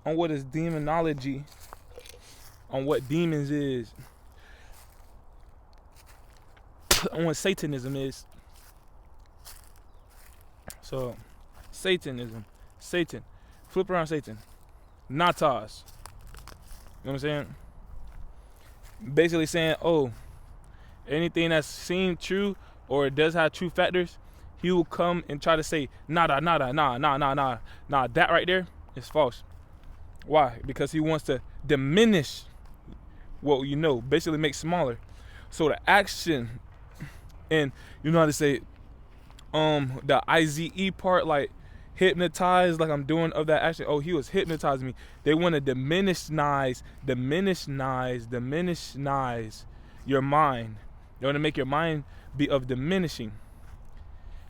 on what is demonology, on what demons is, on what Satanism is. So, Satanism, Satan, flip around Satan, Natas. You know what I'm saying? Basically saying, oh, anything that seems true or it does have true factors, he will come and try to say, nada, nada, nah, nah, nah, nah, nah, that right there is false. Why? Because he wants to diminish what you know, basically make smaller. So the action, and you know how to say, the IZE part, like hypnotized, like I'm doing of that action. Oh, he was hypnotizing me. They want to diminish your mind. They want to make your mind be of diminishing.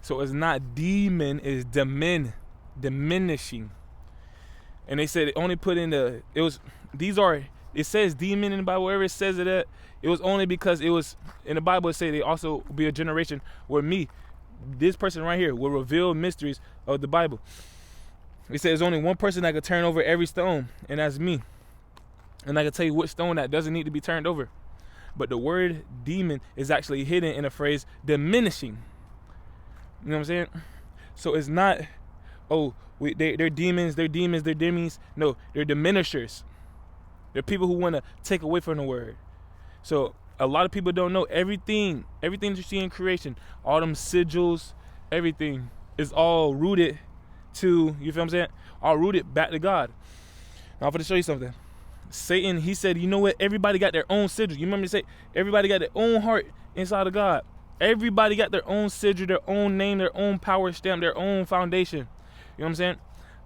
So it's not demon, it's diminishing. And they said it only put in it says demon in the Bible, wherever it says it at, it was only because it was, in the Bible it said they also be a generation where this person right here, will reveal mysteries of the Bible. It says there's only one person that could turn over every stone, and that's me. And I can tell you what stone that doesn't need to be turned over. But the word demon is actually hidden in the phrase diminishing. You know what I'm saying? So it's not, they're demons. No, they're diminishers. They're people who want to take away from the word. So a lot of people don't know everything that you see in creation, all them sigils, everything is all rooted to, you feel what I'm saying? All rooted back to God. Now I'm going to show you something. Satan, he said, you know what? Everybody got their own sigil. You remember me say, everybody got their own heart inside of God. Everybody got their own sigil, their own name, their own power stamp, their own foundation. You know what I'm saying?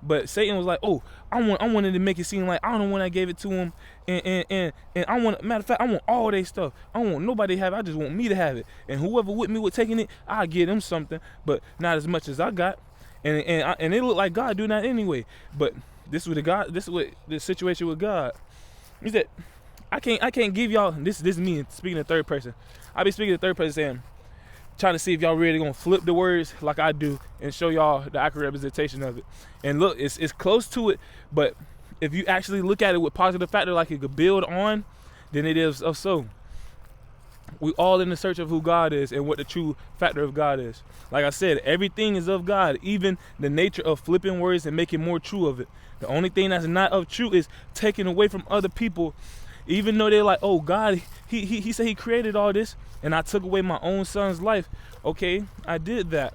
But Satan was like, oh, I wanted to make it seem like I'm the one that gave it to him, and I want, matter of fact, I want all their stuff. I don't want nobody to have it. I just want me to have it. And whoever with me with taking it, I'll give them something, but not as much as I got. And it looked like God doing that anyway. But this is what the situation with God. He said, I can't give y'all, this is me speaking in third person. I be speaking in third person saying, trying to see if y'all really gonna flip the words like I do and show y'all the accurate representation of it. And look, it's close to it, but if you actually look at it with positive factor, like it could build on, then it is so. We all in the search of who God is and what the true factor of God is. Like I said, everything is of God, even the nature of flipping words and making more true of it. The only thing that's not of true is taking away from other people, even though they're like, oh, God, he said he created all this, and I took away my own son's life. Okay, I did that.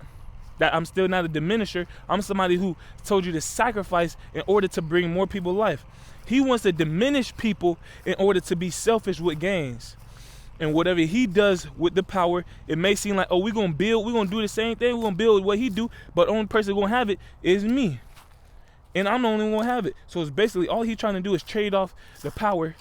That I'm still not a diminisher. I'm somebody who told you to sacrifice in order to bring more people life. He wants to diminish people in order to be selfish with gains. And whatever he does with the power, it may seem like, oh, we're going to do the same thing. We're going to build what he do, but the only person going to have it is me. And I'm the only one going to have it. So it's basically all he's trying to do is trade off the power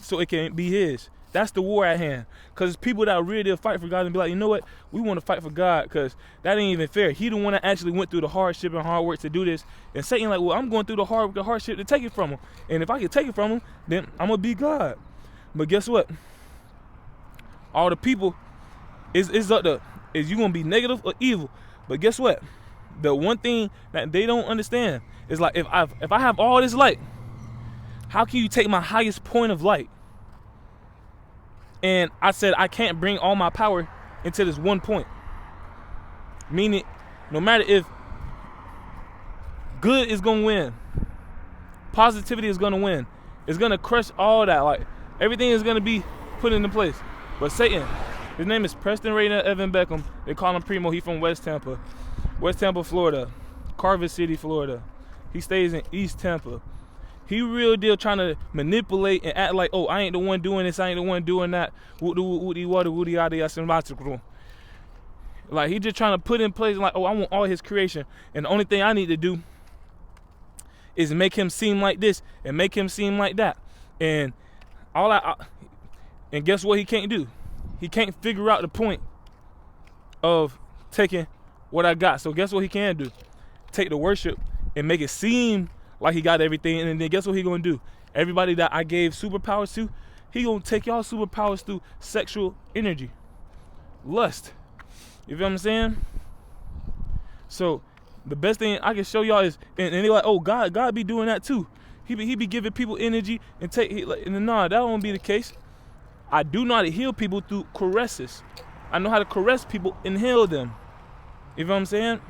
so it can be his. That's the war at hand. Because people that really fight for God and be like, you know what? We want to fight for God because that ain't even fair. He the one that actually went through the hardship and hard work to do this. And Satan like, well, I'm going through the hardship to take it from him. And if I can take it from him, then I'm going to be God. But guess what? All the people is up to, is you going to be negative or evil. But guess what? The one thing that they don't understand is like, if I have all this light, how can you take my highest point of light? And I said, I can't bring all my power into this one point. Meaning, no matter if good is going to win, positivity is going to win, it's going to crush all that. Like, everything is going to be put into place. But Satan, his name is Preston Rayner Evan Beckham. They call him Primo. He from West Tampa, Florida, Carver City, Florida. He stays in East Tampa. He real deal trying to manipulate and act like, oh, I ain't the one doing this, I ain't the one doing that. Like, he just trying to put in place like, oh, I want all his creation. And the only thing I need to do is make him seem like this and make him seem like that. And and guess what he can't do? He can't figure out the point of taking what I got. So guess what he can do? Take the worship and make it seem like he got everything, and then guess what he gonna do? Everybody that I gave superpowers to, he gonna take y'all superpowers through sexual energy, lust. You feel what I'm saying? So the best thing I can show y'all is, and they're like, oh, God be doing that too. He be giving people energy and nah, that won't be the case. I do know how to heal people through caresses. I know how to caress people and heal them. You know what I'm saying?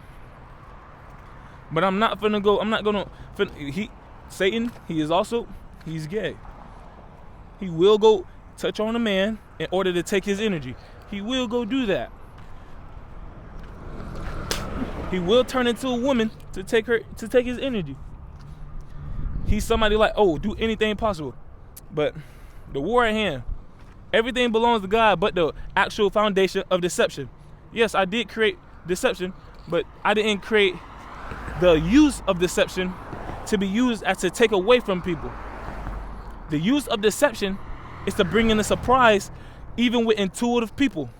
But I'm not gonna Satan, he's gay. He will go touch on a man in order to take his energy. He will go do that. He will turn into a woman to take his energy. He's somebody like, oh, do anything possible. But the war at hand, everything belongs to God but the actual foundation of deception. Yes, I did create deception, but I didn't create the use of deception to be used as to take away from people. The use of deception is to bring in a surprise even with intuitive people.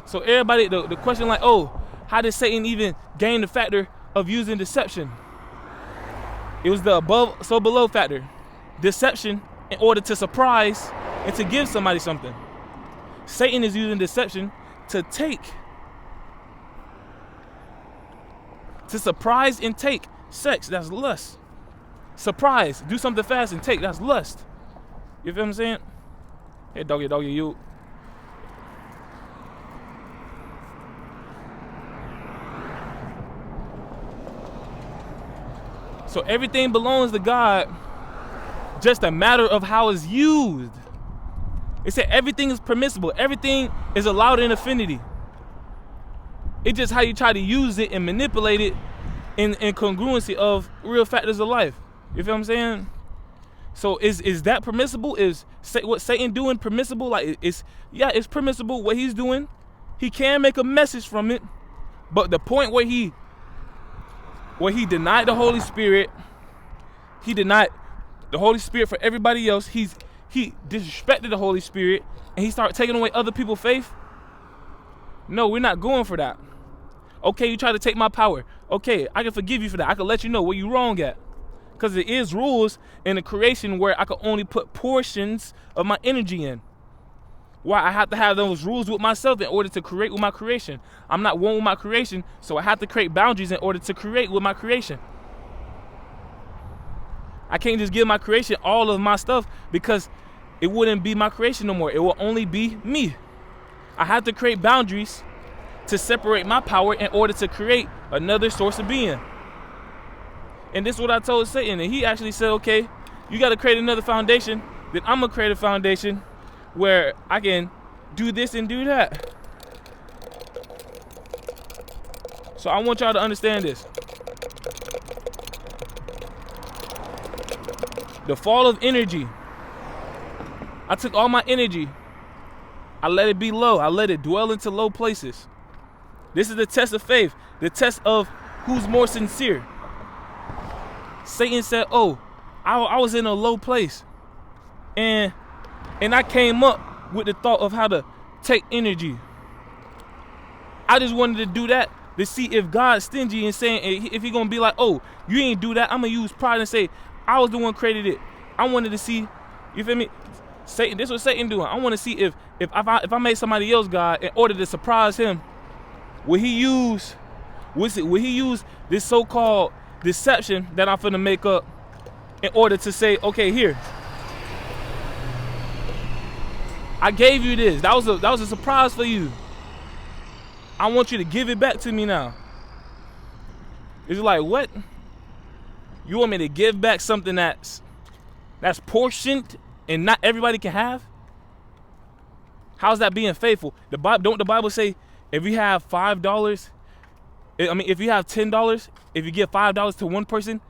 So everybody, the question like, oh, how did Satan even gain the factor of using deception? It was the above so below factor. Deception in order to surprise and to give somebody something. Satan is using deception to surprise and take. Sex, that's lust. Surprise, do something fast and take, that's lust. You feel what I'm saying? Hey, doggy, you. So everything belongs to God, just a matter of how it's used. It said everything is permissible. Everything is allowed in affinity. It's just how you try to use it and manipulate it in congruency of real factors of life. You feel what I'm saying? So is that permissible? Is what Satan doing permissible? Like it's permissible what he's doing. He can make a message from it, but the point where he denied the Holy Spirit, he denied the Holy Spirit for everybody else. He disrespected the Holy Spirit and he started taking away other people's faith. No, we're not going for that. Okay, you try to take my power. Okay, I can forgive you for that. I can let you know where you're wrong at. Because there is rules in the creation where I can only put portions of my energy in. Why I have to have those rules with myself in order to create with my creation. I'm not one with my creation, so I have to create boundaries in order to create with my creation. I can't just give my creation all of my stuff because it wouldn't be my creation no more. It will only be me. I have to create boundaries to separate my power in order to create another source of being. And this is what I told Satan, and he actually said, okay, you got to create another foundation, then I'm going to create a foundation where I can do this and do that. So I want y'all to understand this. The fall of energy. I took all my energy. I let it be low. I let it dwell into low places. This is the test of faith. The test of who's more sincere. Satan said, oh, I was in a low place. And I came up with the thought of how to take energy. I just wanted to do that to see if God's stingy and saying, if he going to be like, oh, you ain't do that. I'm going to use pride and say, I was the one created it. I wanted to see, you feel me? Satan, this is what Satan doing. I want to see if I made somebody else God in order to surprise him, will he use this so-called deception that I'm finna make up in order to say, okay, here, I gave you this. That was a surprise for you. I want you to give it back to me now. It's like, what? You want me to give back something that's portioned and not everybody can have? How's that being faithful? Don't the Bible say if you have $5, if you have $10, if you give $5 to one person,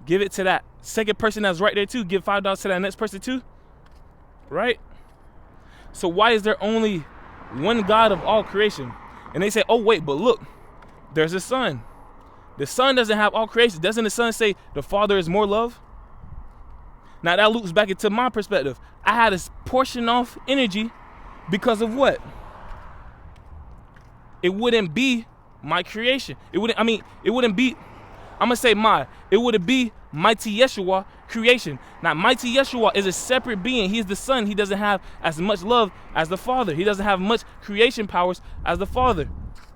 give it to that second person that's right there too. Give $5 to that next person too. Right? So why is there only one God of all creation? And they say, oh wait, but look, there's a Son. The Son doesn't have all creation. Doesn't the Son say the Father is more love? Now that loops back into my perspective. I had to portion off energy because of what? It wouldn't be my creation. It wouldn't be, it wouldn't be Mighty Yeshua creation. Now, Mighty Yeshua is a separate being. He is the Son. He doesn't have as much love as the Father. He doesn't have much creation powers as the Father.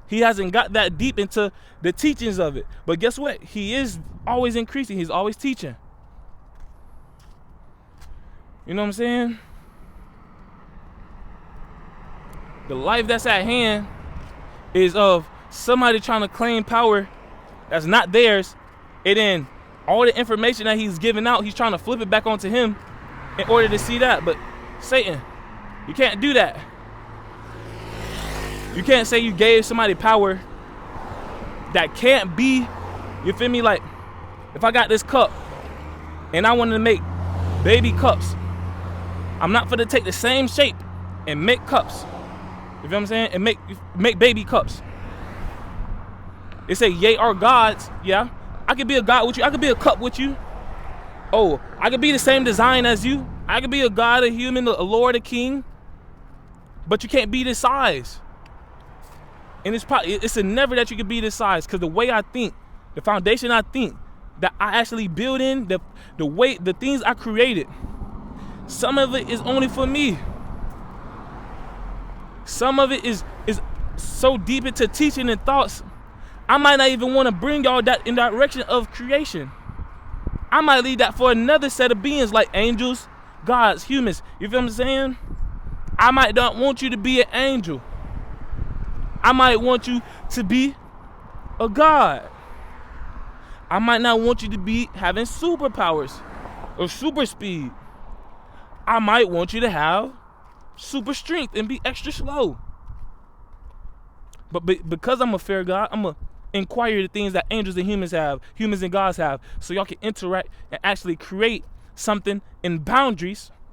He hasn't got that deep into the teachings of it. But guess what? He is always increasing. He's always teaching. You know what I'm saying? The life that's at hand is of somebody trying to claim power that's not theirs, and then all the information that he's giving out, he's trying to flip it back onto him in order to see that. But Satan, you can't do that. You can't say you gave somebody power that can't be, you feel me? Like, if I got this cup and I wanted to make baby cups, I'm not going to take the same shape and make cups. You feel what I'm saying? And make baby cups. They say, ye are gods. Yeah, I could be a god with you. I could be a cup with you. Oh, I could be the same design as you. I could be a god, a human, a lord, a king. But you can't be this size. And it's a never that you can be this size, because the way I think, the foundation I think that I actually build in, the things I created, some of it is only for me. Some of it is so deep into teaching and thoughts, I might not even want to bring y'all that in the direction of creation. I might leave that for another set of beings like angels, gods, humans. You feel what I'm saying? I might not want you to be an angel. I might want you to be a god. I might not want you to be having superpowers or super speed. I might want you to have super strength and be extra slow. But because I'm a fair God, I'm going to inquire the things that angels and humans have, humans and gods have, so y'all can interact and actually create something in boundaries